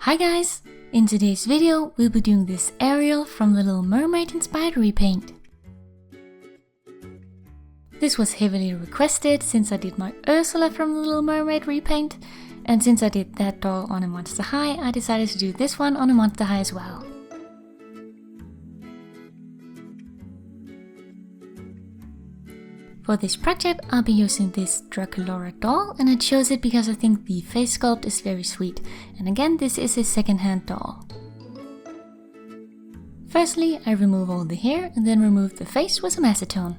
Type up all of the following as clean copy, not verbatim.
Hi guys! In today's video we'll be doing this Ariel from the Little Mermaid inspired repaint. This was heavily requested since I did my Ursula from the Little Mermaid repaint, and since I did that doll on a Monster High, I decided to do this one on a Monster High as well. For this project I'll be using this Draculaura doll, and I chose it because I think the face sculpt is very sweet, and again this is a second-hand doll. Firstly I remove all the hair and then remove the face with some acetone.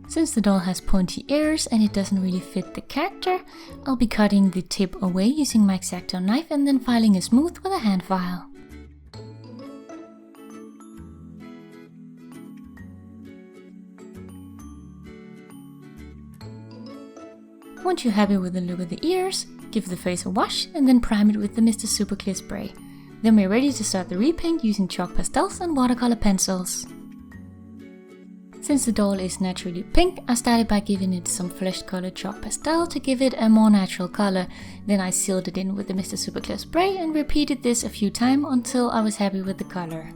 Since the doll has pointy ears and it doesn't really fit the character, I'll be cutting the tip away using my Acetone knife and then filing it smooth with a hand file. Once you're happy with the look of the ears, give the face a wash and then prime it with the Mr. Super Clear spray. Then we're ready to start the repaint using chalk pastels and watercolor pencils. Since the doll is naturally pink, I started by giving it some flesh colored chalk pastel to give it a more natural color. Then I sealed it in with the Mr. Super Clear spray and repeated this a few times until I was happy with the color.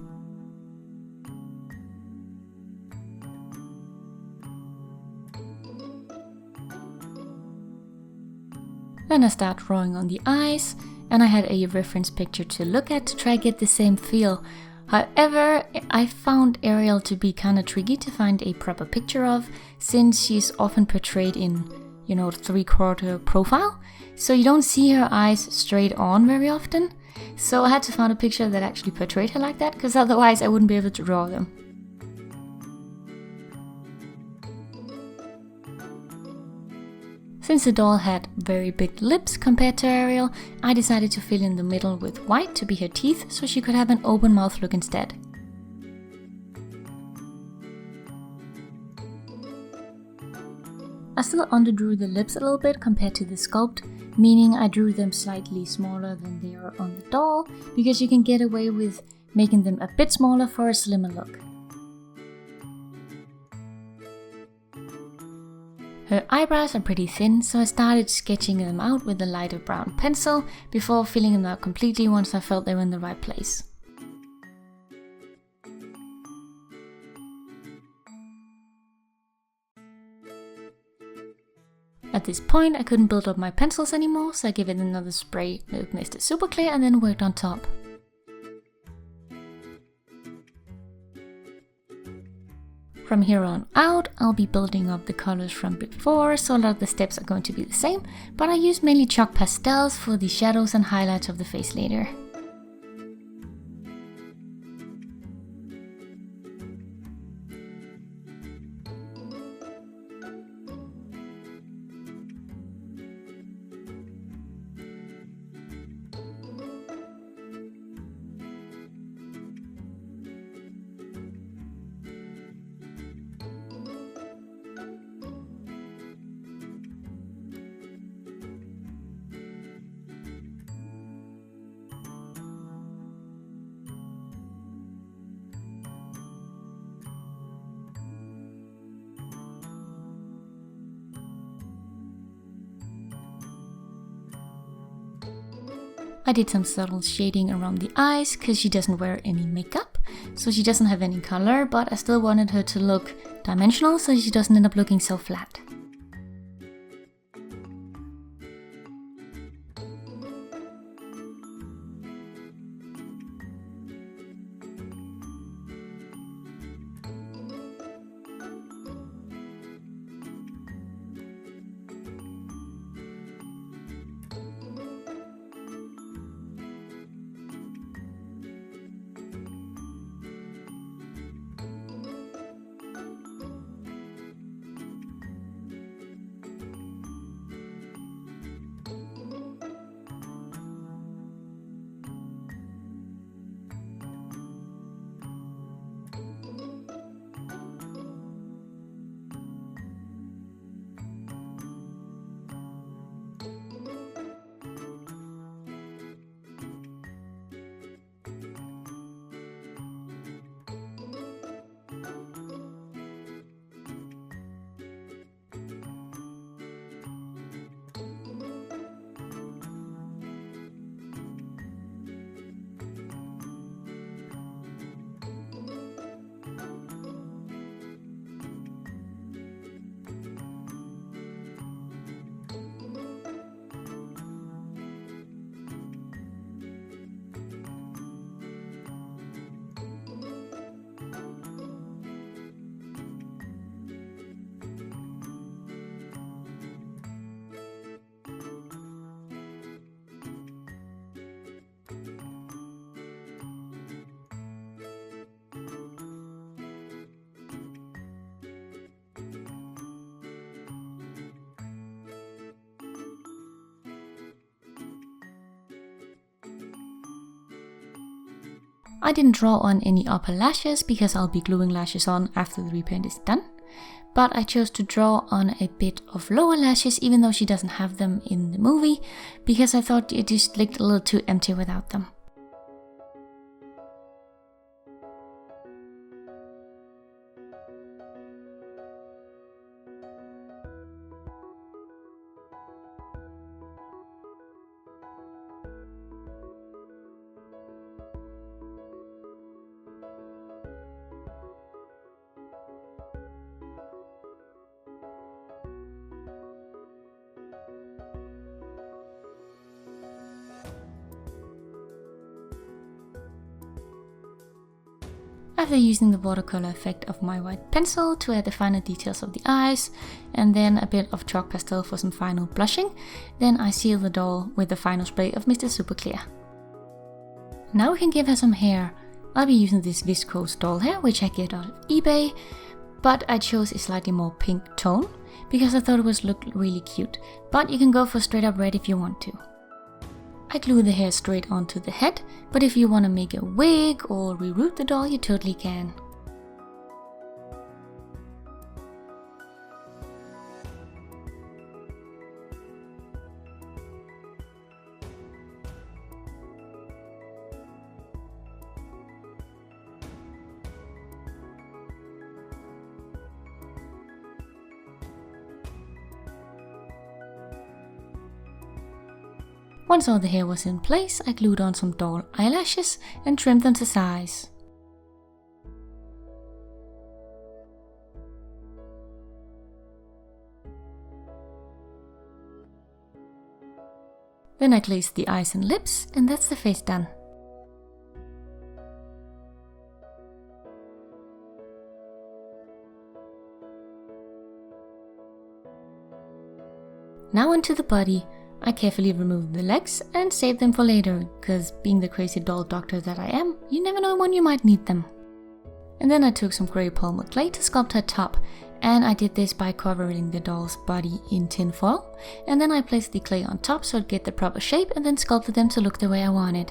Then I start drawing on the eyes, and I had a reference picture to look at to try to get the same feel. However, I found Ariel to be kinda tricky to find a proper picture of, since she's often portrayed in, the 3/4 profile, so you don't see her eyes straight on very often. So I had to find a picture that actually portrayed her like that, because otherwise I wouldn't be able to draw them. Since the doll had very big lips compared to Ariel, I decided to fill in the middle with white to be her teeth, so she could have an open mouth look instead. I still underdrew the lips a little bit compared to the sculpt, meaning I drew them slightly smaller than they are on the doll, because you can get away with making them a bit smaller for a slimmer look. Her eyebrows are pretty thin, so I started sketching them out with a lighter brown pencil before filling them out completely once I felt they were in the right place. At this point I couldn't build up my pencils anymore, so I gave it another spray with Mr. Super Clear and then worked on top. From here on out, I'll be building up the colors from before, so a lot of the steps are going to be the same, but I use mainly chalk pastels for the shadows and highlights of the face later. I did some subtle shading around the eyes because she doesn't wear any makeup, so she doesn't have any color, but I still wanted her to look dimensional so she doesn't end up looking so flat. I didn't draw on any upper lashes because I'll be gluing lashes on after the repaint is done. But I chose to draw on a bit of lower lashes even though she doesn't have them in the movie, because I thought it just looked a little too empty without them. After using the watercolor effect of my white pencil to add the final details of the eyes, and then a bit of chalk pastel for some final blushing, then I seal the doll with the final spray of Mr. Super Clear. Now we can give her some hair. I'll be using this viscose doll hair, which I get out of eBay, but I chose a slightly more pink tone because I thought it would look really cute, but you can go for straight up red if you want to. I glue the hair straight onto the head, but if you want to make a wig or reroute the doll, you totally can. Once all the hair was in place, I glued on some doll eyelashes and trimmed them to size. Then I glazed the eyes and lips, and that's the face done. Now onto the body. I carefully removed the legs and saved them for later, cause being the crazy doll doctor that I am, you never know when you might need them. And then I took some grey polymer clay to sculpt her top, and I did this by covering the doll's body in tin foil, and then I placed the clay on top so I'd get the proper shape and then sculpted them to look the way I wanted.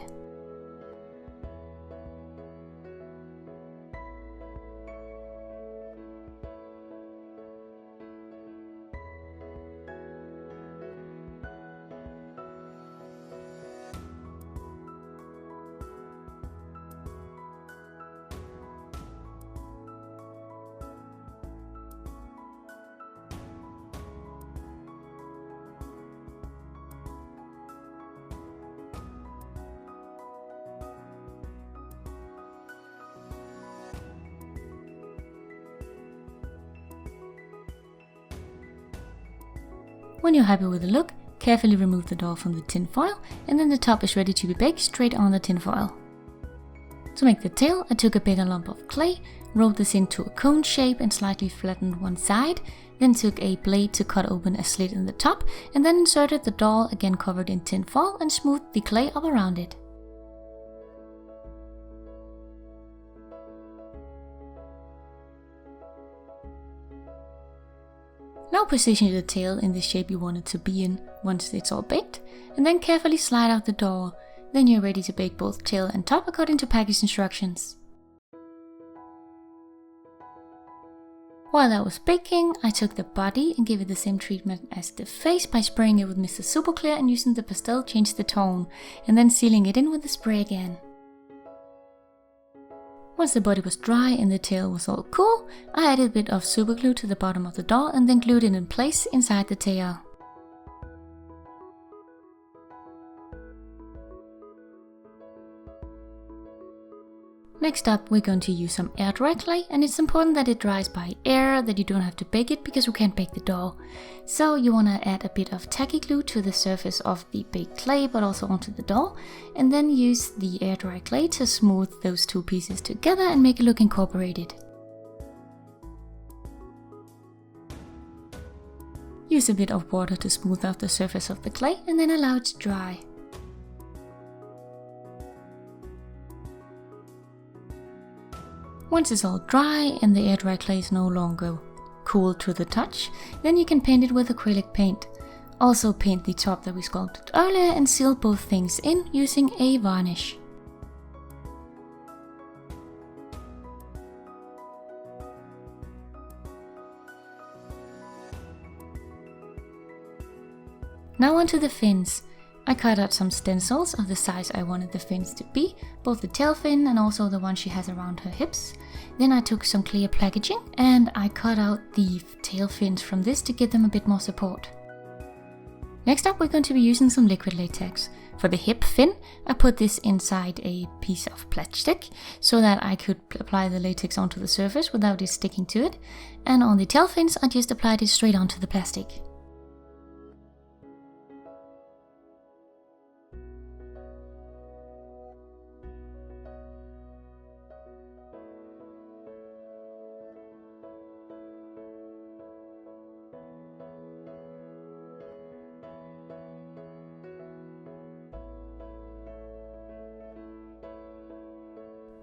When you're happy with the look, carefully remove the doll from the tin foil, and then the top is ready to be baked straight on the tin foil. To make the tail, I took a bigger lump of clay, rolled this into a cone shape and slightly flattened one side, then took a blade to cut open a slit in the top, and then inserted the doll again covered in tin foil and smoothed the clay up around it. Now position the tail in the shape you want it to be in once it's all baked, and then carefully slide out the door. Then you're ready to bake both tail and top according to package instructions. While I was baking, I took the body and gave it the same treatment as the face by spraying it with Mr. Super Clear and using the pastel to change the tone, and then sealing it in with the spray again. Once the body was dry and the tail was all cool, I added a bit of super glue to the bottom of the doll and then glued it in place inside the tail. Next up, we're going to use some Airdry clay, and it's important that it dries by air, that you don't have to bake it because we can't bake the doll. So you want to add a bit of tacky glue to the surface of the baked clay but also onto the doll, and then use the Airdry clay to smooth those two pieces together and make it look incorporated. Use a bit of water to smooth out the surface of the clay and then allow it to dry. Once it's all dry and the Airdry clay is no longer cool to the touch, then you can paint it with acrylic paint. Also paint the top that we sculpted earlier and seal both things in using a varnish. Now onto the fins. I cut out some stencils of the size I wanted the fins to be, both the tail fin and also the one she has around her hips. Then I took some clear packaging and I cut out the tail fins from this to give them a bit more support. Next up, we're going to be using some liquid latex. For the hip fin, I put this inside a piece of plastic so that I could apply the latex onto the surface without it sticking to it. And on the tail fins, I just applied it straight onto the plastic.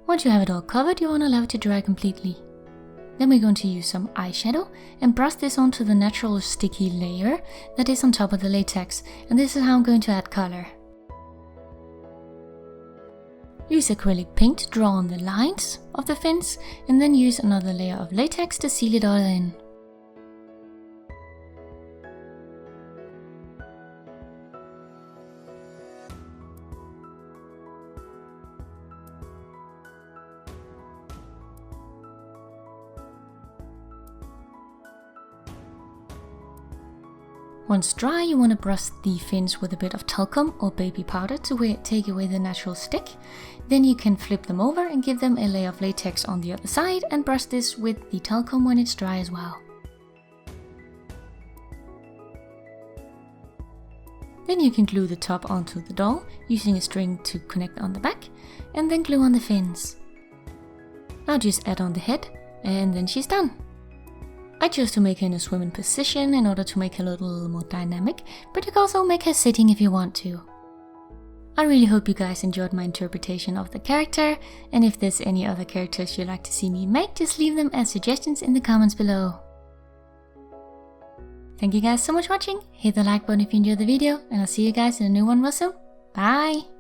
Once you have it all covered, you want to allow it to dry completely. Then we're going to use some eyeshadow and brush this onto the natural sticky layer that is on top of the latex, and this is how I'm going to add color. Use acrylic paint to draw on the lines of the fins, and then use another layer of latex to seal it all in. Once dry, you want to brush the fins with a bit of talcum or baby powder to take away the natural stick. Then you can flip them over and give them a layer of latex on the other side and brush this with the talcum when it's dry as well. Then you can glue the top onto the doll using a string to connect on the back, and then glue on the fins. Now just add on the head and then she's done. I chose to make her in a swimming position in order to make her look a little more dynamic, but you can also make her sitting if you want to. I really hope you guys enjoyed my interpretation of the character, and if there's any other characters you'd like to see me make, just leave them as suggestions in the comments below. Thank you guys so much for watching, hit the like button if you enjoyed the video, and I'll see you guys in a new one real soon. Bye!